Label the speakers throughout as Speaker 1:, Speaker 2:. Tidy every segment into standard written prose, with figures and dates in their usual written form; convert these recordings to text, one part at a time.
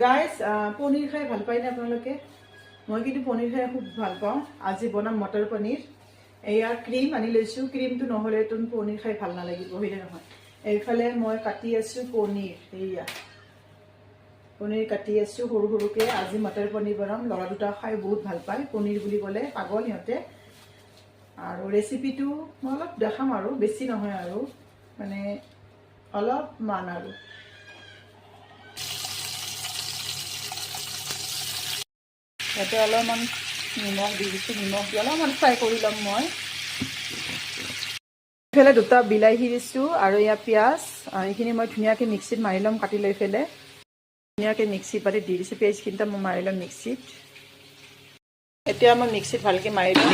Speaker 1: Guys paneer খাই ভাল পায়নে আপোনালোকে? মই কিন্তু পনীৰ খাই খুব ভাল পাওঁ। আজি বনাম মটৰ পনীৰ। এয়া ক্ৰীম আনি লৈছোঁ। ক্ৰীমটো নহ'লেতো পনীৰ খাই ভাল নালাগিব, হয়নে নহয়? এইফালে মই কাটি আছোঁ পনীৰ। এয়া পনীৰ কাটি আছোঁ সৰু সৰুকৈ। আজি মটৰ পনীৰ বনাম। ল'ৰা দুটা খাই বহুত ভাল পায় পনীৰ বুলি ক'লে, পাগল সিহঁতে। আৰু ৰেচিপিটো মই অলপ দেখাম আৰু, বেছি নহয় আৰু, মানে অলপমান আৰু। ইয়াতে অলপমান নিমখ দি দিছোঁ। নিমখ দি অলপমান ফ্ৰাই কৰি ল'ম মই। এইফালে দুটা বিলাহী দিছোঁ আৰু ইয়াত পিঁয়াজ। এইখিনি মই ধুনীয়াকৈ মিক্সিত মাৰি ল'ম, কাটি লৈ পেলাই ধুনীয়াকৈ মিক্সিত পাতি দি দিছোঁ। পেষ্টকেইটা মই মাৰি ল'ম মিক্সিত। এতিয়া মই মিক্সিত ভালকৈ মাৰি ল'ম।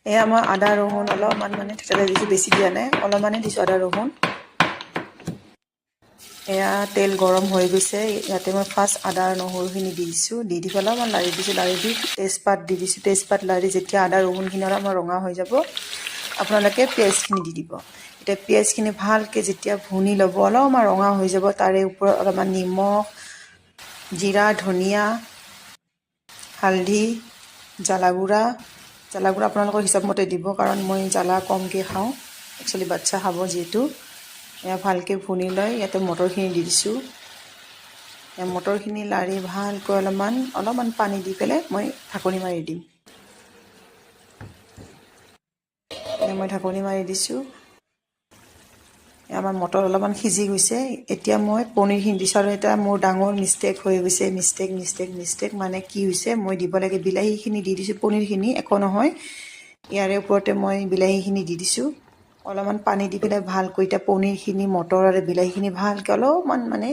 Speaker 1: এয়া মই আদা ৰহুন অলপমান মানে থেতেলাই দিছোঁ, বেছি দিয়া নাই, অলপমানে দিছোঁ আদা ৰহুন। এয়া তেল গৰম হৈ গৈছে। ইয়াতে মই ফাৰ্ষ্ট আদা নহৰুখিনি দি দিছোঁ। দি পেলাই অলপমান লাৰি দিছোঁ। লাৰি দি তেজপাত দি দিছোঁ। তেজপাত লাৰি যেতিয়া আদা ৰহুনখিনি অলপমান ৰঙা হৈ যাব, আপোনালোকে পিঁয়াজখিনি দি দিব। এতিয়া পিঁয়াজখিনি ভালকৈ যেতিয়া ভুনি ল'ব, অলপমান ৰঙা হৈ যাব, তাৰে ওপৰত অলপমান নিমখ, জিৰা, ধনিয়া, হালধি, জ্বালা গুড়া আপোনালোকৰ হিচাপমতে দিব, কাৰণ মই জ্বালা কমকৈ খাওঁ। একচুৱেলি বাচ্ছা খাব যিহেতু। এয়া ভালকৈ ভুনি লৈ ইয়াতে মটৰখিনি দি দিছোঁ। মটৰখিনি লাৰি ভালকৈ অলপমান পানী দি পেলাই মই ঢাকনি মাৰি দিম। মই ঢাকনি মাৰি দিছোঁ। আমাৰ মটৰ অলপমান সিজি গৈছে। এতিয়া মই পনীৰখিনি দিছোঁ। আৰু এটা মোৰ ডাঙৰ মিষ্টেক হৈ গৈছে। মিষ্টেক মানে কি হৈছে, মই দিব লাগে বিলাহীখিনি দি দিছোঁ। পনীৰখিনি একো নহয়, ইয়াৰে ওপৰতে মই বিলাহীখিনি দি দিছোঁ। অলপমান পানী দি পেলাই ভালকৈ এতিয়া পনীৰখিনি, মটৰ আৰু বিলাহীখিনি ভালকৈ অলপমান মানে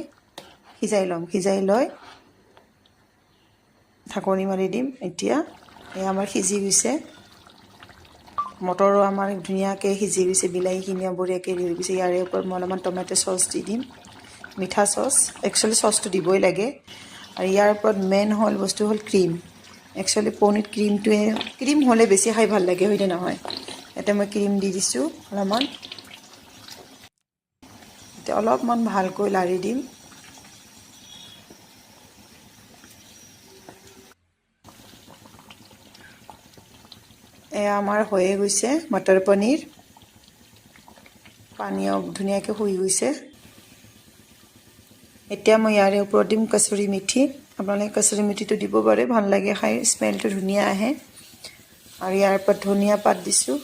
Speaker 1: সিজাই ল'ম। সিজাই লৈ ঢাকনি মাৰি দিম। এতিয়া আমাৰ সিজি গৈছে। মটৰো আমাৰ ধুনীয়াকৈ সিজি গৈছে। বিলাহীখিনিও বঢ়িয়াকৈ হৈ গৈছে। ইয়াৰে ওপৰত মই অলপমান টমেটো চচ দি দিম, মিঠা চচ। একচুৱেলি চচটো দিবই লাগে। আৰু ইয়াৰ ওপৰত মেইন বস্তু হ'ল ক্ৰীম। একচুৱেলি পনীৰ ক্ৰীম হ'লে বেছি খাই ভাল লাগে, হয়নে নহয়? ইয়াতে মই ক্ৰীম দি দিছোঁ অলপমান। এতিয়া অলপমান ভালকৈ লাৰি দিম। এয়া আমাৰ হৈয়ে গৈছে মটৰ পনীৰ। পানীও ধুনীয়াকৈ শুই গৈছে। এতিয়া মই ইয়াৰে ওপৰত দিম কচুৰি মেথি। আপোনালোকে কচুৰি মেথিটো দিব পাৰে, ভাল লাগে খাই, স্মেলটো ধুনীয়া আহে। আৰু ইয়াৰ ওপৰত ধনিয়া পাত দিছোঁ।